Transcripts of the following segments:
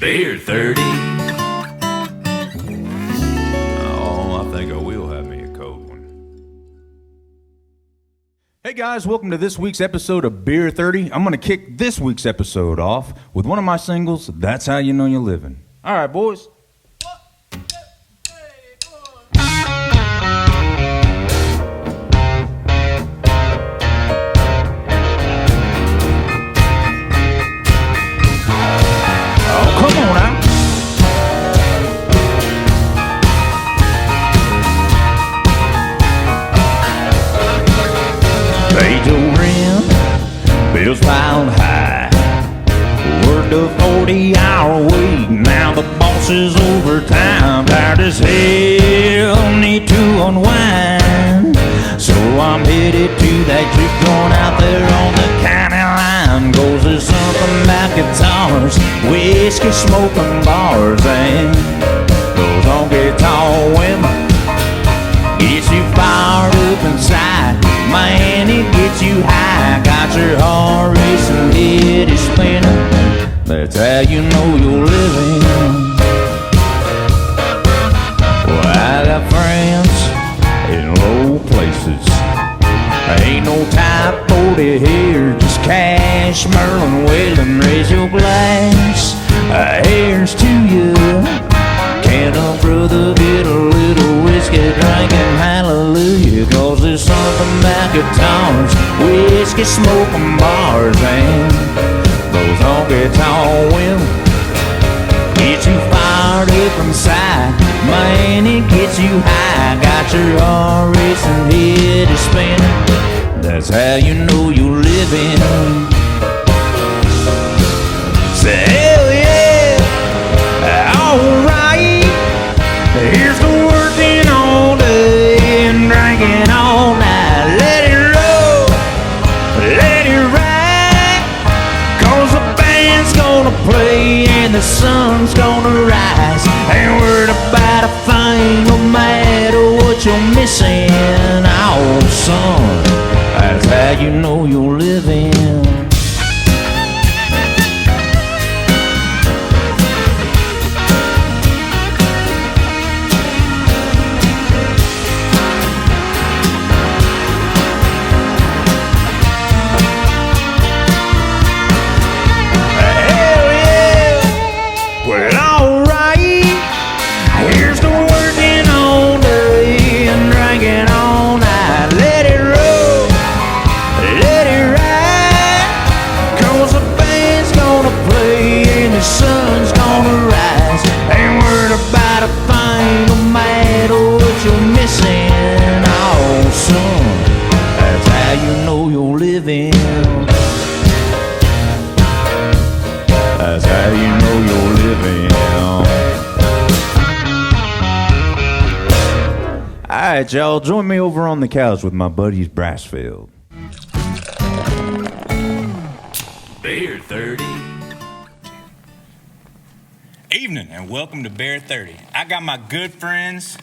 Beer 30. Oh, I think I will have me a cold one. Hey guys, welcome to this week's episode of Beer 30. I'm going to kick this week's episode off with one of my singles, That's How You Know You're Living. All right, boys. Bills piled high. Worked a 40-hour week. Now the boss is overtime. Tired as hell, need to unwind. So I'm headed to that trip joint out there on the county line. Goes there's something about guitars, whiskey smoking bars, and those honky-tonk women gets you fired up inside. Man, it gets you high. Got your heart racing, head is spinning. That's how you know you're living. Well, I got friends in low places. Ain't no type 40 here, just cash, Merlin, Whalen. Raise your glass, here's to you. Can a brother get a little whiskey drinking hallelujah? Cause there's something about guitars, whiskey smoking bars, and those honky-tonk women get you fired up inside. Man, it gets you high. Got your heart racing, head is spinning. That's how you know you're living. Say hell yeah, alright. Here's to working all day and drinking all night. Let it roll, let it ride. Cause the band's gonna play and the sun's gonna rise. Ain't worried about a thing, no matter what you're missing. Oh, son, that's how you know you're living. That's how you know you're living. Alright, y'all, join me over on the couch with my buddies Brassfield. Beer 30. Evening and welcome to Beer 30. I got my good friends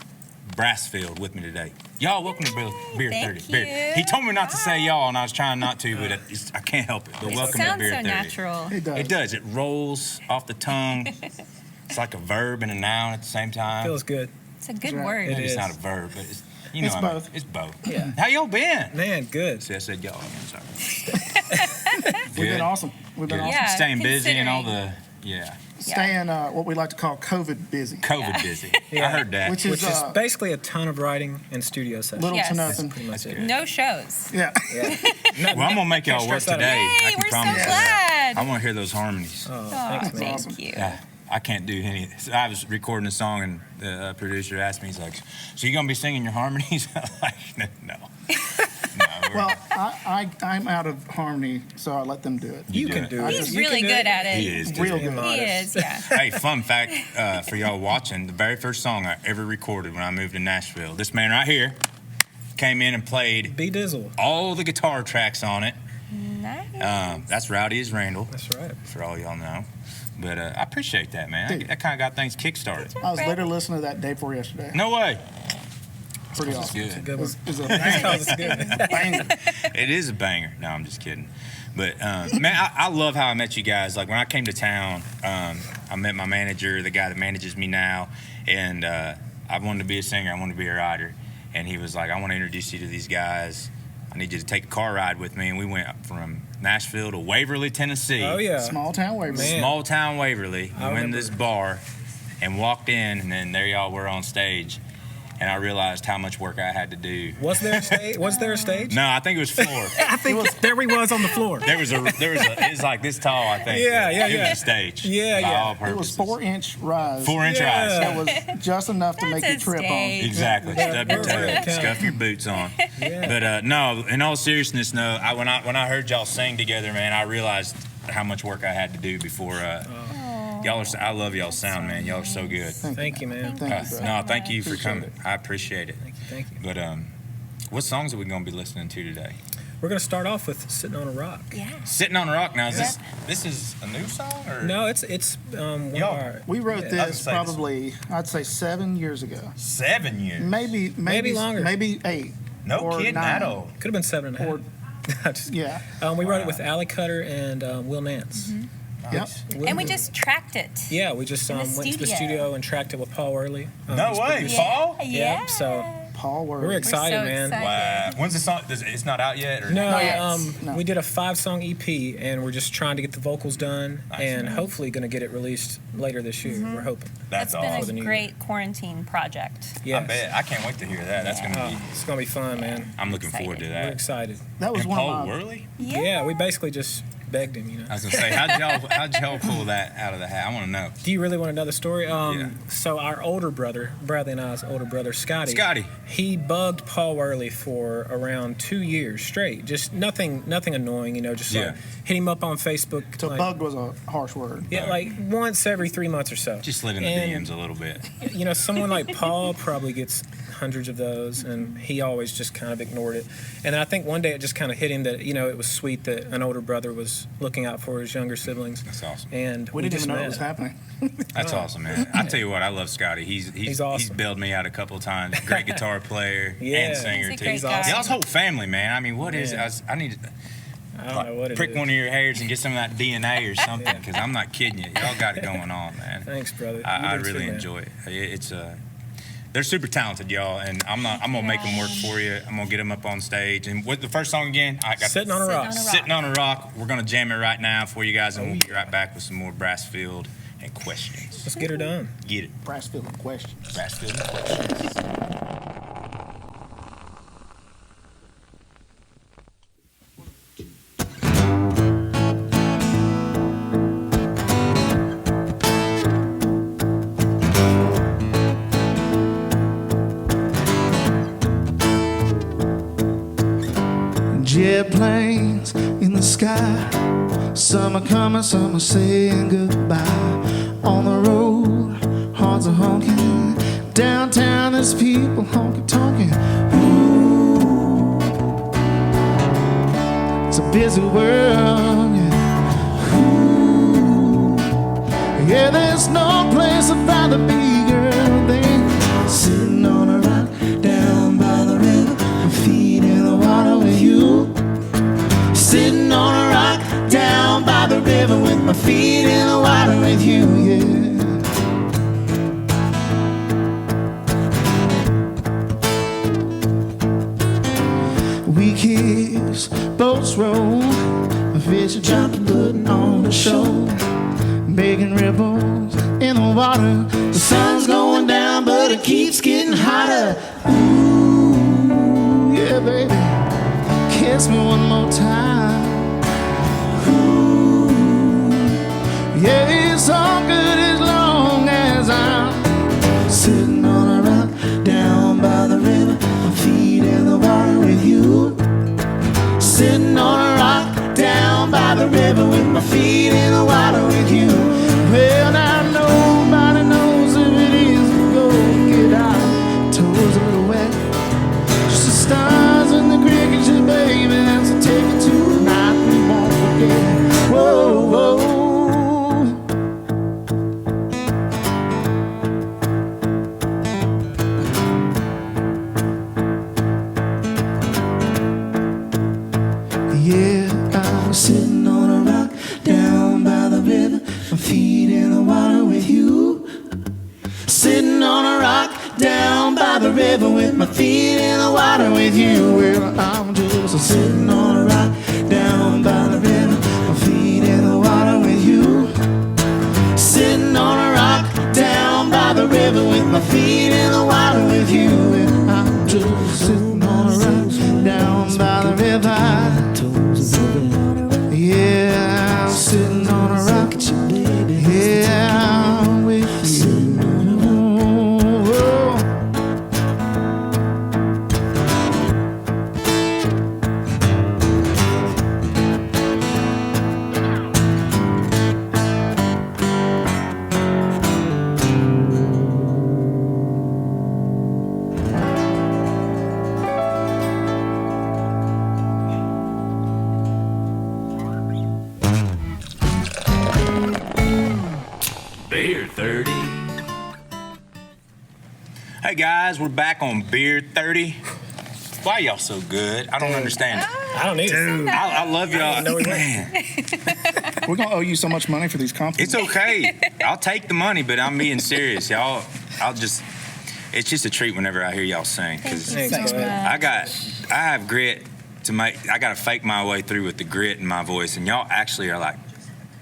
Brassfield with me today. Y'all, welcome to Beer 30. You. He told me not to say y'all, and I was trying not to, but I can't help it. But welcome to Beer 30. It sounds so natural. It does. It rolls off the tongue. It's like a verb and a noun at the same time. Feels good. It's a good word. Maybe it's not a verb, but it's, you know, It's both. It's both. Yeah. How y'all been? Man, good. See, I said y'all again. Sorry. We've been awesome. We've been Good. awesome. Yeah, Staying busy and all considering. the Staying what we like to call COVID busy. COVID busy. Yeah. I heard that. Which Which is is basically a ton of writing and studio sessions. little Yes. to That's nothing. pretty much it. No shows. Yeah. Yeah. Well, I'm gonna make y'all work stress out today. I Hey, can we're so promise you. glad. I want to hear those harmonies. Oh, Aw, thanks, man. awesome. thank you. Yeah, I can't do any. So I was recording a song, and the producer asked me, he's like, "So you gonna be singing your harmonies?" I'm like, "No." Well, I'm out of harmony, so I let them do it. You can do it. He's You really can do good at it. He is Real good. good. He is, yeah. Hey, fun fact for y'all watching: the very first song I ever recorded when I moved to Nashville. This man right here came in and played B Dizzle. all the guitar tracks on it. Nice. That's Rowdy as Randall, That's right. for all y'all know. But I appreciate that, man. Dude. That kind of got things kick-started. I was literally listening to that day before yesterday. No way. Pretty That's awesome. good. Good It one. was a That's good. banger. It is a banger. No, I'm just kidding. But man, I love how I met you guys. Like when I came to town, I met my manager, the guy that manages me now, and I wanted to be a singer. I wanted to be a writer, and he was like, "I want to introduce you to these guys. I need you to take a car ride with me." And we went up from Nashville to Waverly, Tennessee. Oh yeah. Small town Waverly. Man. Small town Waverly. We I went to remember. this bar and walked in, and then there y'all were on stage. And I realized how much work I had to do. Was there a stage? Was there a stage? No, I think it was floor. I think there he was on the floor. There was a. It was like this tall, I think. Yeah, yeah, It yeah. was a stage. Yeah, by yeah. all It was purposes. 4-inch rise. 4-inch Yeah. rise. That was just enough to make you That's a trip on. stage. Exactly. Yeah, Stub your yeah. toe, scuff your boots on. Yeah. But no, in all seriousness, no. When I heard y'all sing together, man, I realized how much work I had to do before. Y'all are. I love y'all's sound, man. Y'all are so good. Thank you, man. Thank you, bro. No, thank you for Appreciate coming. I appreciate it. Thank you. But what songs are we gonna be listening to today? We're gonna start off with "Sitting on a Rock." Yeah. Sitting on a Rock. Now, is this is a new song or No, it's one Yo. of our. We wrote Yeah. this say this. probably, I'd say 7 years ago. 7 years? Maybe longer. Maybe 8. No or kidding 9. at all. Could have been 7.5. Or Just- yeah. we wrote it with Allie Cutter and Will Nance. Yep. Will- And we just tracked it. Yeah, we just In the went to the studio. studio and tracked it with Paul Worley. No he's way, produced- Paul? Yeah. Yeah, so Paul Worley. we're excited, so man. excited. Wow. When's the song? It's not out yet? Or? No, Not yet. No. we did a 5-song EP, and we're just trying to get the vocals done, Nice. and hopefully going to get it released later this year. We're hoping. That's That's awesome. the been new a great quarantine project. Yeah, I bet. I can't wait to hear that. That's gonna be. it's going to be fun, man. I'm looking forward to Excited. We're that. excited. That was And one Paul of my. Worley? Yeah, we basically just begged him, I was gonna say, how'd y'all pull that out of the hat? I want to know. Do you really want another story? Yeah. So our older brother, Bradley and I's older brother, Scotty, he bugged Paul Worley for around 2 years straight. Just nothing annoying, just Yeah. like hit him up on Facebook. So like, bug was a harsh word. yeah, like once every 3 months or so. Just slid in the And, DMs a little bit. Someone like Paul probably gets hundreds of those, and he always just kind of ignored it. And then I think one day it just kind of hit him that, it was sweet that an older brother was looking out for his younger siblings. That's awesome. And We didn't just even know met. it was happening. That's awesome, man. I tell you what, I love Scotty. He's awesome. He's bailed me out a couple of times. Great guitar player Yeah. and singer He's a too. great guy. Y'all's whole family, man. I mean, what is it? Yeah. I need to I don't know what it prick is. one of your hairs and get some of that DNA or something, because I'm not kidding you. Y'all got it going on, man. Thanks, brother. I You do really too, man. enjoy it. It's they're super talented, y'all, and I'm gonna make them work for you. I'm gonna get them up on stage. And what the first song again? I got Sitting on a rock. Sitting on a Rock. We're gonna jam it right now for you guys, and we'll be right back with some more Brassfield and questions. Let's get her done. Get it, Brassfield in question. Brassfield and questions. Jet planes in the sky. Some are coming, some are saying goodbye. On the road, hearts are honking. Downtown, there's people honky tonkin'. Ooh, it's a busy world. Yeah. Ooh, yeah, there's no place I'd rather be, girl, than sitting on a rock down by the river. My feet in the water with you. Sitting on a rock down by the river with my feet in the water with you, yeah. We kiss, boats roll, fish are jumping, putting on a show, making ripples in the water. The sun's going down, but it keeps getting hotter. Ooh, yeah, baby. Kiss me one more time. Ooh, yeah, it's all good as long as I'm sitting on a rock down by the river, my feet in the water with you. Sitting on a rock down by the river with my feet in the water with you. Well, now nobody knows if it is to go get out. Toes a little wet. Just the stars and the crickets, yeah, baby, that's a take it tonight. by the river with my feet in the water with you. Well, I'm just sitting on a rock down by the river, my feet in the water with you. Sitting on a rock down by the river with my feet in the water with you. And I'm just sitting on a rock down by the river. Yeah, I'm sitting on a rock. Yeah, with you. Beer 30. Hey guys, we're back on Beer 30. Why y'all so good? I don't understand it. I don't need it. I love y'all. Man, We're going to owe you so much money for these compliments. it's okay. I'll take the money, but I'm being serious, y'all. It's just a treat whenever I hear y'all sing, because Thanks, bud. I have grit to make. I got to fake my way through with the grit in my voice, and y'all actually are like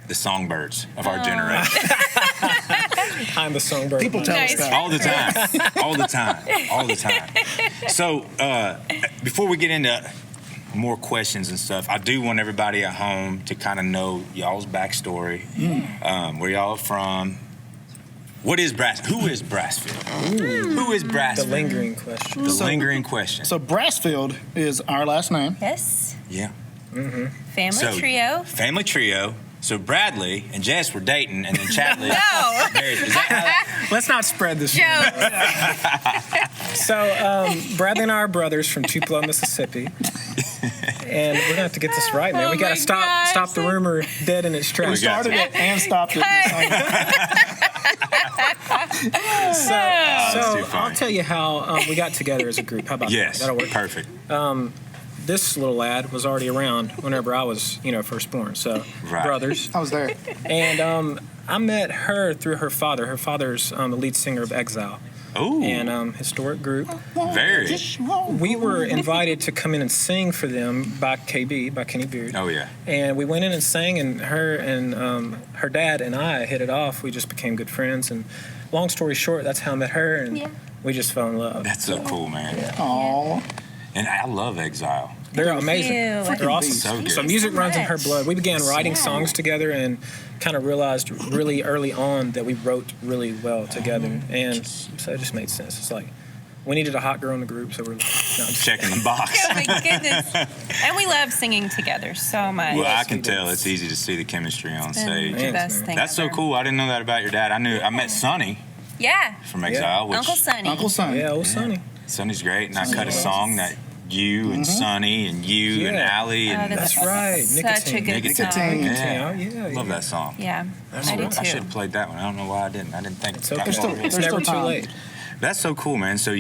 the songbirds of our generation. I'm the songbird. People tell us Nice. that. All the time. So before we get into more questions and stuff, I do want everybody at home to kind of know y'all's backstory, where y'all are from. What is Who is Brassfield? Who is Brassfield? The lingering question. The lingering question. So Brassfield is our last name. Yes. Yeah. Family So, trio. Family trio. So Bradley and Jess were dating, and then Chatley No. married. Is that how Let's not spread this. Joke. So, Bradley and I are brothers from Tupelo, Mississippi. And we're going to have to get this right, man. Oh We got my to gosh. stop the rumor dead in its We tracks. got Started it and stopped it. So that's too funny. I'll tell you how we got together as a group. How about Yes. that? That'll work. Perfect. This little lad was already around whenever I was, first born. So Right. brothers. I was there. And I met her through her father. Her father's the lead singer of Exile, Ooh. and historic group. Very. We were invited to come in and sing for them by KB, by Kenny Beard. Oh yeah. And we went in and sang, and her dad and I hit it off. We just became good friends, and long story short, that's how I met her, and Yeah. we just fell in love. That's so cool, man. Aw. And I love Exile. They're amazing. you. They're awesome. So good. So music So runs in her much. blood. We began writing Yeah. songs together and kind of realized really early on that we wrote really well together, and so it just made sense. It's like we needed a hot girl in the group, so we're Checking the box. Oh my goodness. And we love singing together so much. Well, I Yes, can we tell did. it's easy to see the chemistry on It's been stage. the best man. thing That's so ever. cool. I didn't know that about your dad. I met Sonny Yeah. from Exile, which Uncle Sonny. Uncle Son. Yeah, old Sonny. Sonny's great, and I cut a Yes. song that you and Sonny and you and Yeah. Allie and Oh, That's right. Such a good Nicotine. song. Yeah. Yeah, Love that song. Yeah. I do I should too. have played that one. I don't know why I didn't. I didn't think. It's okay. got still- all of it. It's There's never still too time. late. That's so cool, man. So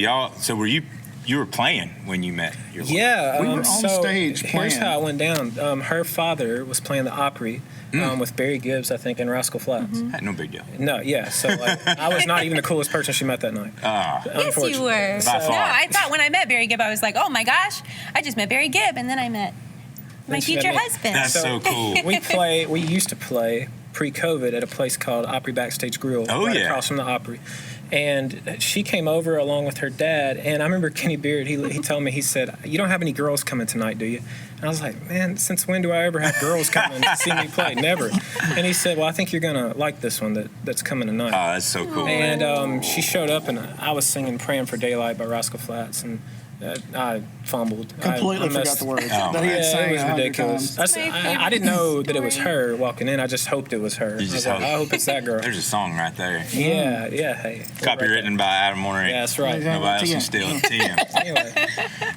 were you were playing when you met your wife? Yeah, We were on so stage Here's playing. how it went down. Her father was playing the Opry with Barry Gibbs, I think, and Rascal Flatts. No big deal. No, yeah. So I was not even the coolest person she met that night. Yes, you were. By far. No, I thought when I met Barry Gibb, I was like, oh my gosh, I just met Barry Gibb. And then I met my Then she met future me. husband. That's so cool. We used to play pre-COVID at a place called Opry Backstage Grill, Oh, right yeah. across from the Opry. And she came over along with her dad. And I remember Kenny Beard, he told me, he said, "You don't have any girls coming tonight, do you?" And I was like, "Man, since when do I ever have girls coming to see me play? Never." And he said, "Well, I think you're going to like this one that's coming tonight." Oh, that's so cool. And she showed up, and I was singing "Praying for Daylight" by Rascal Flatts, and I fumbled. Completely I forgot messed- the words. Oh, that he had Yeah, sang it was 100 ridiculous. times. I didn't know that it was her walking in. I just hoped it was her. You I was just like, hope. I hope it's that girl. There's a song right there. Yeah, hey. Copywritten by Adam Warner. Yeah, that's right. Yeah. Nobody else can TM. steal it. TM. Anyway,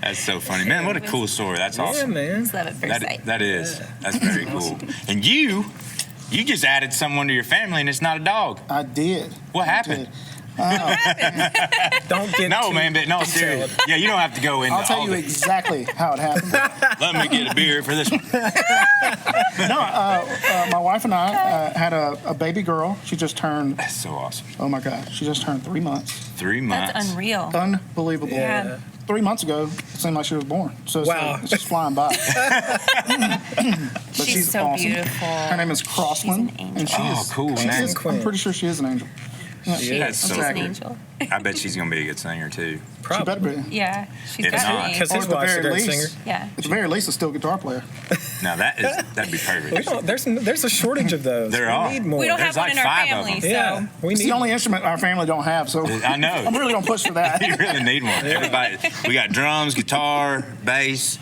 That's so funny, man. What a cool story. That's yeah, awesome. man. Love at first sight. That is. That's very cool. And you just added someone to your family, and it's not a dog. I did. What I happened? did. Don't get No, too man, but no, seriously. Yeah, you don't have to go into I'll tell all you the- exactly how it happened. Let me get a beer for this one. My wife and I had a baby girl. She just turned, That's so awesome. oh my God, she just turned 3 months. 3 months. That's unreal. Unbelievable. Yeah. 3 months ago, it seemed like she was born. So it's, Wow. like, it's just flying by. But She's so awesome. beautiful. Her name is Crossland. She's an And she angel. is, Oh, cool, she man. is- I'm pretty sure she is an angel. Yeah, She That's She's so an cool. angel. I bet she's gonna be a good singer too. She better be. Yeah, she's If got not, an Because angel. his Or at the wife's a very great least. singer. Yeah. At the very least, a steel guitar player. Now that'd be perfect. We don't, there's a shortage of those. There we are. need more. We don't There's have one like in our 5 of family, them. so. Yeah, we It's need the only instrument our family don't have, so I know. I'm really gonna push for that. You really need one. Everybody, we got drums, guitar, bass.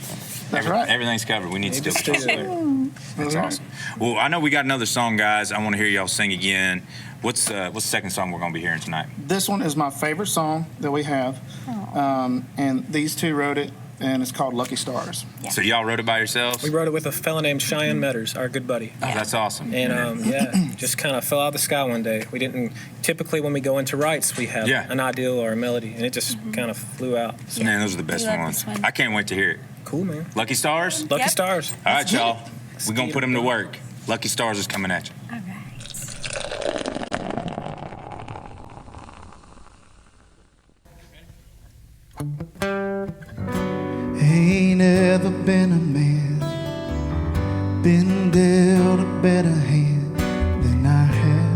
That's right. Everything's covered. We need Need steel to guitar. steal. That's awesome. Well, I know we got another song, guys. I want to hear y'all sing again. What's the second song we're gonna be hearing tonight? This one is my favorite song that we have, and these two wrote it, and it's called Lucky Stars. Yeah. So y'all wrote it by yourselves? We wrote it with a fella named Cheyenne Metters, our good buddy. Oh, that's awesome. And just kind of fell out of the sky one day. We didn't typically when we go into writes we have Yeah. an ideal or a melody, and it just kind of flew out. So, Man, those are the best We love ones. this one. I can't wait to hear it. cool, man. Lucky Stars? Lucky Yep. Stars. All right, y'all. We're gonna get put it them to done. work. Lucky Stars is coming at you. All right. Ain't ever been a man been dealt a better hand than I have.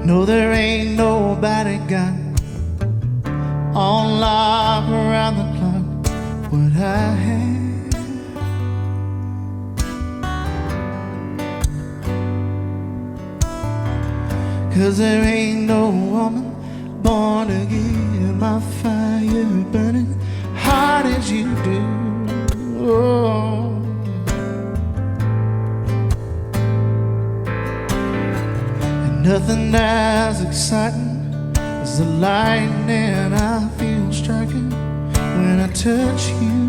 No, there ain't nobody got on lock around the clock what I have. Cause there ain't no woman born to give my fire burning hot as you do. Oh. And nothing as exciting as the lightning I feel striking when I touch you.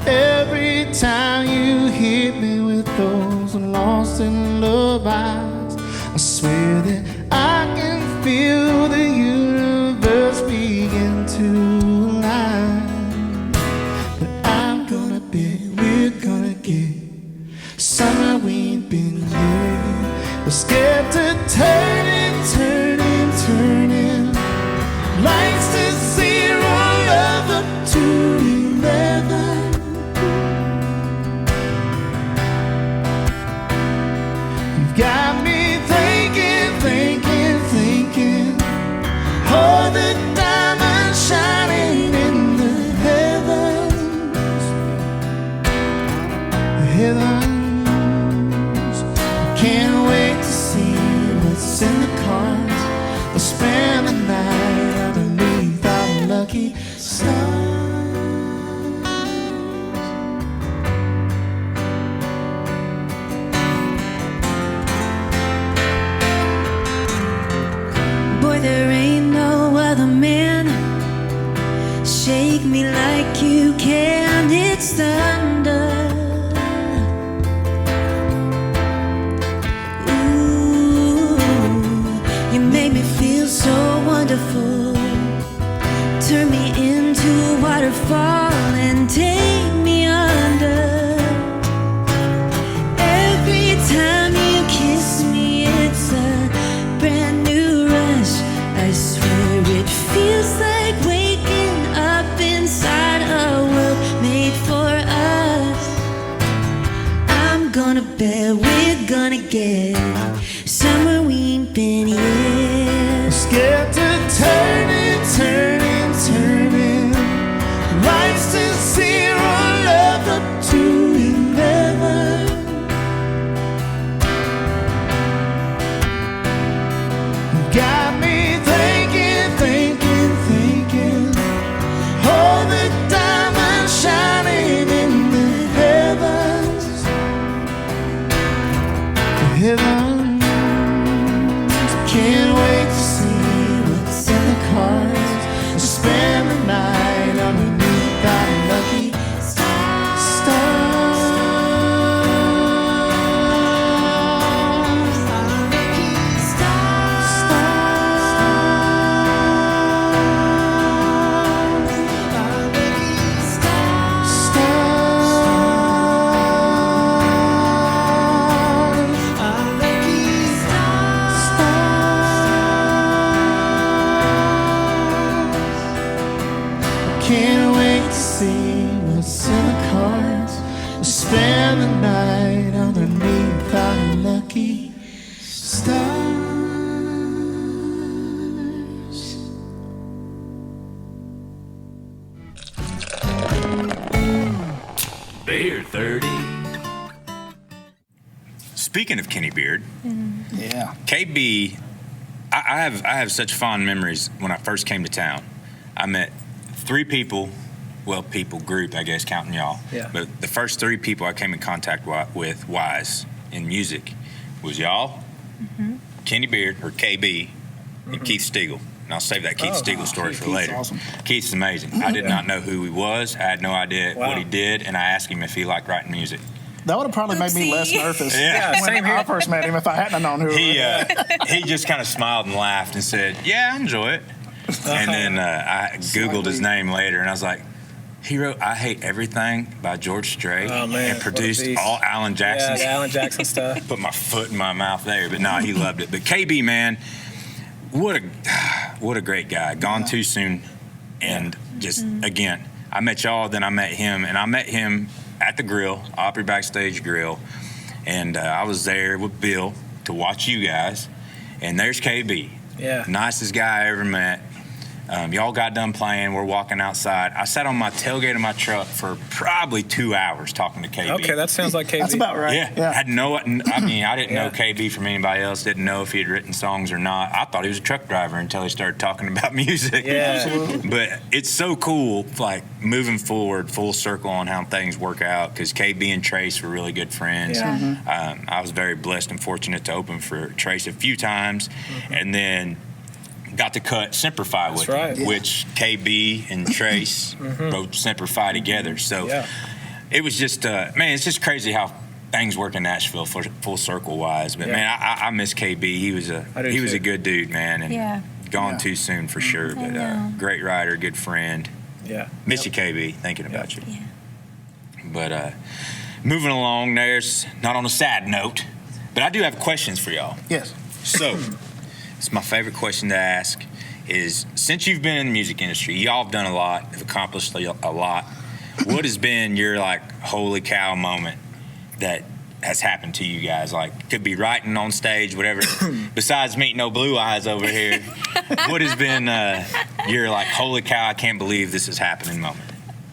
Every time you hit me with those lost in love eyes, I swear that I can feel the universe begin to align. But I'm gonna bet we're gonna get somewhere we ain't been yet. We're scared to turn it, turn it, turn it. Lights to zero, love up to 11. You've got me thinking, thinking, thinking. Oh, the diamond shining in the heavens. The heavens. Can't wait to see what's in the cards. We'll spend the night underneath our lucky stars. Boy, there ain't no other man shake me like you can. It's thunder. Ooh, you make me feel so wonderful. Turn me into a waterfall and take me under. Every time you kiss me, it's a brand new rush. I swear it feels like waking up inside a world made for us. I'm gonna bet we're gonna get somewhere we ain't been yet. Scared to turn it, turn it, turn it. Lights to zero, love up to 11. Got me thinking, thinking, thinking. Oh, the diamond shining in the heavens. The heavens. Can't wait to see what's in the cards. Spend the night underneath our lucky stars. Beer 30. Speaking of Kenny Beard, Yeah. KB, I have such fond memories when I first came to town. I met 3 people, group, I guess, counting y'all. Yeah. But the first 3 people I came in contact with wise in music was y'all, Kenny Beard, or KB, and Keith Stegall. And I'll save that Keith Stegall story for Keith's later. awesome. Keith's amazing. I did not know who he was. I had no idea Wow. what he did, and I asked him if he liked writing music. That would have probably made me less Oopsie. nervous Yeah, when same here. I first met him if I hadn't known who he was. He just kind of smiled and laughed and said, "Yeah, I enjoy it." And then I Googled his name later, and I was like, he wrote "I Hate Everything" by George Strait Oh, man, and what a produced beast. all Alan Yeah, Jackson's. the Alan Jackson stuff. Put my foot in my mouth there, but no, he loved it. But KB, man, what a great guy. Gone too soon, and just again, I met y'all, then I met him, and I met him at the grill, Opry Backstage Grill, and I was there with Bill to watch you guys, and there's KB, Yeah. nicest guy I ever met. Y'all got done playing. We're walking outside. I sat on my tailgate of my truck for probably 2 hours talking to KB. Okay, that sounds like KB. That's about right. Yeah, had no. I mean, I didn't know Yeah. KB from anybody else. Didn't know if he had written songs or not. I thought he was a truck driver until he started talking about music. Yeah. But it's so cool, like moving forward, full circle on how things work out. Because KB and Trace were really good friends. Yeah. I was very blessed and fortunate to open for Trace a few times, and then got to cut Simplify with right. him, which KB and Trace wrote Simplify together. So Yeah. it was just, man, it's just crazy how things work in Nashville full circle wise. But Yeah. man, I miss KB. He was I do a too. good dude, man, and Yeah. gone Yeah. too soon for sure. But know. great writer, good friend. Yeah. Miss you, KB. Thinking about you. Yeah. But moving along, there's not on a sad note, but I do have questions for y'all. Yes. So, it's my favorite question to ask is, since you've been in the music industry, y'all have done a lot, have accomplished a lot. What has been your, like, holy cow moment that has happened to you guys? Like, could be writing on stage, whatever. Besides meeting no blue eyes over here, what has been your, like, holy cow, I can't believe this is happening moment?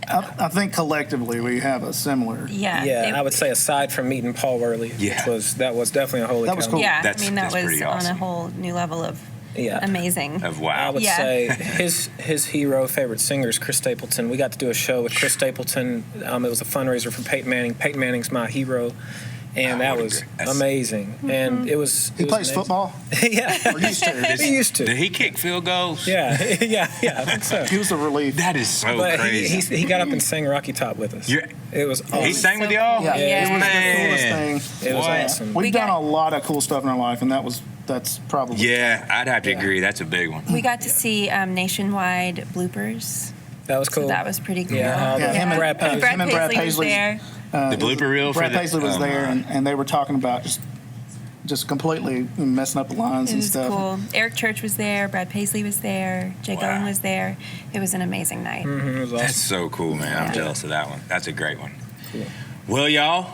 I think collectively we have a similar. Yeah. Yeah, I would say aside from meeting Paul Worley, Yeah. that was definitely a holy That was cow. cool. Yeah. That's- I mean, that that's was pretty on a awesome. whole new level of Yeah. amazing. Of I wow. would Yeah. say his hero, favorite singer is Chris Stapleton. We got to do a show with Chris Stapleton. It was a fundraiser for Peyton Manning. Peyton Manning's my hero, and Oh, that what a was great- that's- amazing. And it was. He it was plays amazing. football. Yeah, Or used to. he used to. Did he kick field goals? Yeah, yeah, I think so. He was the relief. That is so But crazy. he got up and sang Rocky Top with us. You're- It was awesome. He sang with y'all? Yeah, Yeah. it was Man. the coolest thing. It was What? awesome. We've We done got- a lot of cool stuff in our life, and that's probably. Yeah, I'd have to Yeah. agree. That's a big one. We got to see nationwide bloopers. That was cool. So that was pretty cool. Yeah, Yeah, him and Brad Paisley. him and Brad Paisley was Paisley. there. The blooper reel for Brad the- Paisley was oh, there, my. and they were talking about just completely messing up the lines It and was stuff. cool. Eric Church was there. Brad Paisley was there. Jake Wow. Owen was there. It was an amazing night. It was That's awesome. so cool, man. I'm Yeah. jealous of that one. That's a great one. Cool. Well, y'all,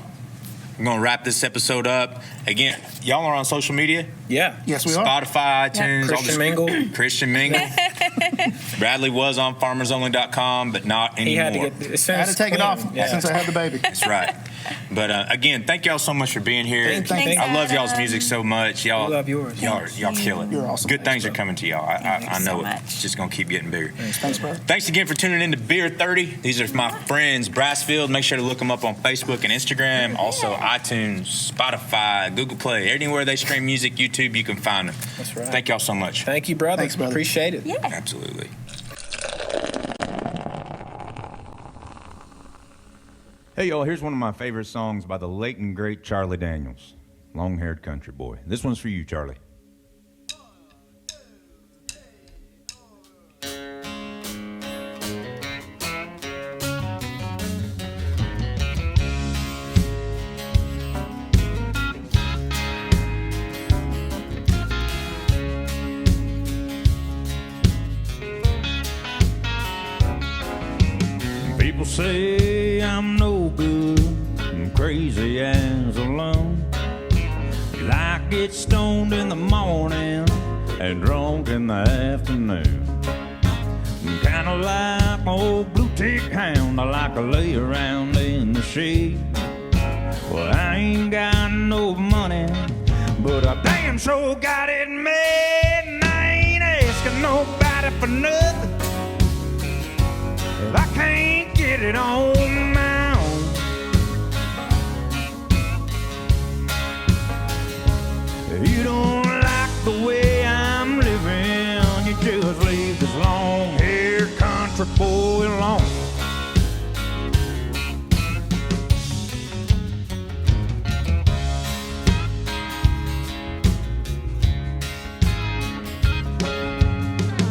I'm going to wrap this episode up. Again, y'all are on social media? Yeah. Yes, we are. Spotify, iTunes, all Christian the- Mingle. Christian Mingle. Bradley was on farmersonly.com, but not He anymore. had to get. As soon I had as to take it Quinn- off Yeah. since I had the baby. That's right. But again, thank y'all so much for being here. Thank I love y'all's Adam. music so much. Y'all We love yours. Y'all kill it. You're awesome. Good things are coming to y'all. I Thank you know so it. much. It's just gonna keep getting bigger. Thanks, brother. Thanks again for tuning in to Beer 30. These are my friends, Brassfield. Make sure to look them up on Facebook and Instagram. Also, iTunes, Spotify, Google Play. Anywhere they stream music, YouTube, you can find them. That's right. Thank y'all so much. Thank you, brother. Thanks, brother. Appreciate it. Yeah. Absolutely. Hey, y'all, here's one of my favorite songs by the late and great Charlie Daniels, Long-Haired Country Boy. This one's for you, Charlie. People say I'm no good, I'm crazy as a loon. I get stoned in the morning and drunk in the afternoon. I'm kinda like my old blue tick hound. I like to lay around in the shade. Well, I ain't got no money, but I damn sure got it made. And I ain't asking nobody for nothing if I can't get it on my own. If you don't like the way I'm living, you just leave this long-haired country boy alone.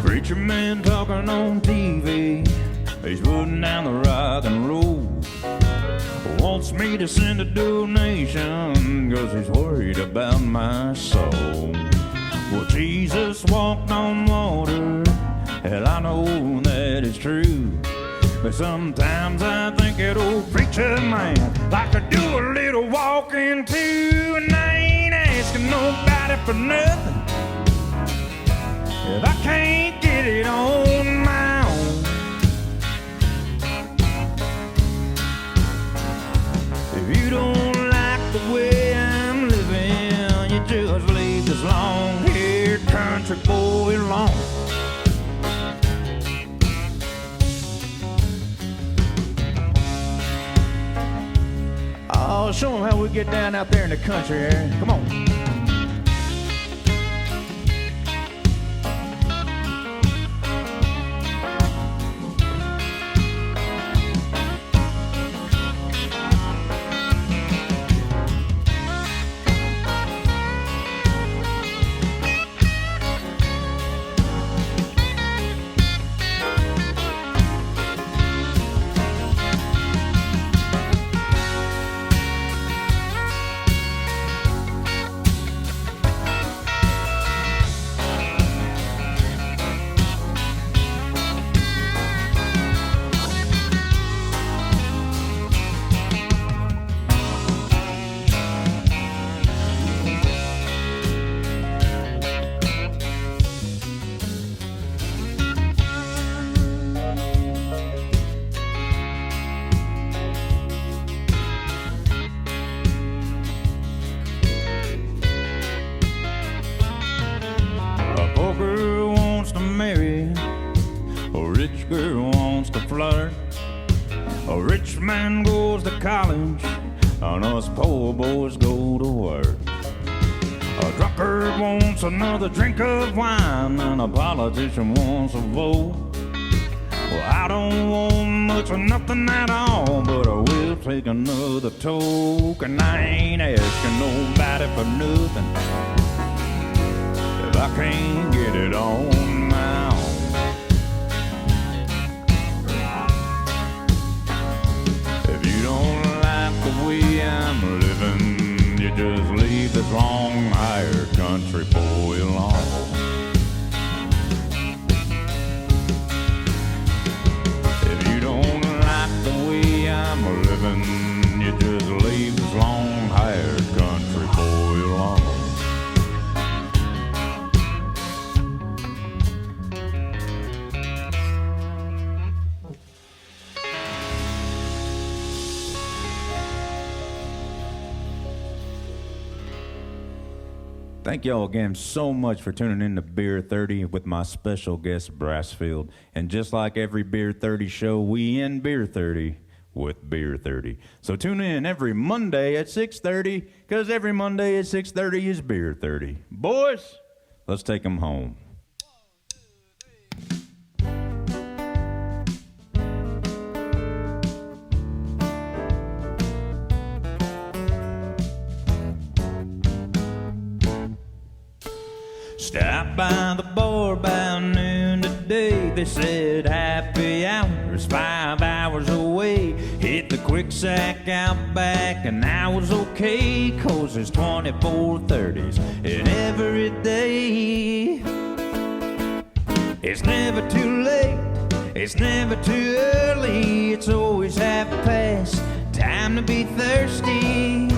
Preacher man talking on TV, he's putting down the rock and roll. Wants me to send a donation, cause he's worried about my soul. Well, Jesus walked on water, hell, I know that is true. But sometimes I think that old preacher man like to do a little walking too. And I ain't asking nobody for nothing if I can't get it on my own. If you don't like the way I'm living, you just leave this long-haired country boy alone. Oh, show them how we get down out there in the country, Aaron. Come on. Girl wants to flirt. A rich man goes to college, and us poor boys go to work. A drunkard wants another drink of wine, and a politician wants a vote. Well, I don't want much of nothing at all, but I will take another toke. And I ain't asking nobody for nothing if I can't get it on my own. The way I'm living, you just leave this long-haired country boy alone. If you don't like the way I'm living, you just leave this long-haired country boy alone. Thank y'all again so much for tuning in to Beer 30 with my special guest, Brassfield. And just like every Beer 30 show, we end Beer 30 with Beer 30. So tune in every Monday at 6:30, because every Monday at 6:30 is Beer 30. Boys, let's take them home. Stopped by the bar about noon today. They said happy hours 5 hours away. Hit the quick sack out back and I was okay, 'cause there's 24/30s in every day. It's never too late, it's never too early. It's always half past, time to be thirsty.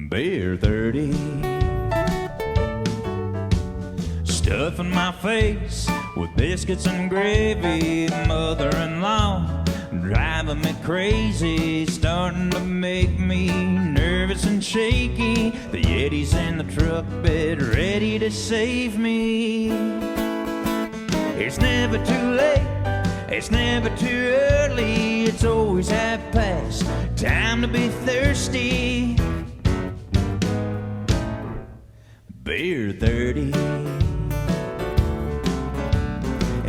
Beer 30. stuffing my face with biscuits and gravy. Mother-in-law driving me crazy, starting to make me nervous and shaky. The Yeti's in the truck bed, ready to save me. It's never too late, it's never too early, it's always half past, time to be thirsty. Beer 30.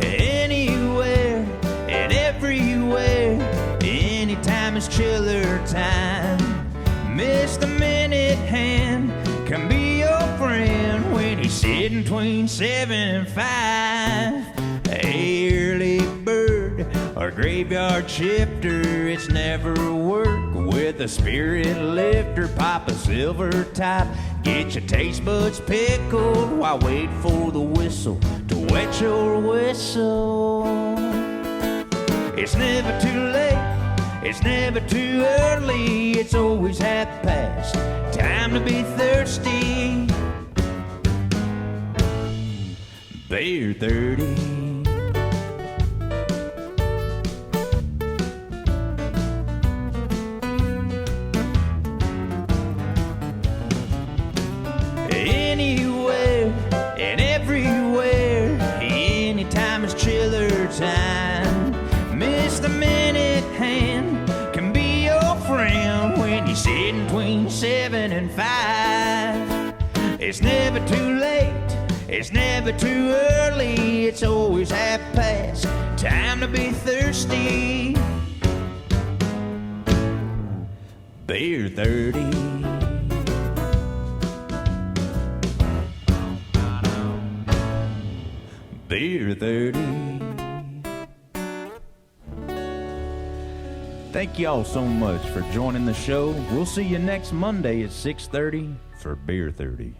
Anywhere and everywhere, anytime is chiller time. Miss the minute hand can be your friend when he's sitting between 7 and 5. Early bird or graveyard shifter, it's never work with a spirit lifter. Pop a silver top, get your taste buds pickled while wait for the whistle to wet your whistle. It's never too late, it's never too early, it's always half past, time to be thirsty. Beer 30. Anywhere and everywhere, anytime is chiller time. Miss the minute hand can be your friend when you're sitting between 7 and 5. It's never too late, it's never too early, it's always half past, time to be thirsty. Beer 30. Beer 30. Thank y'all so much for joining the show. We'll see you next Monday at 6:30 for Beer 30.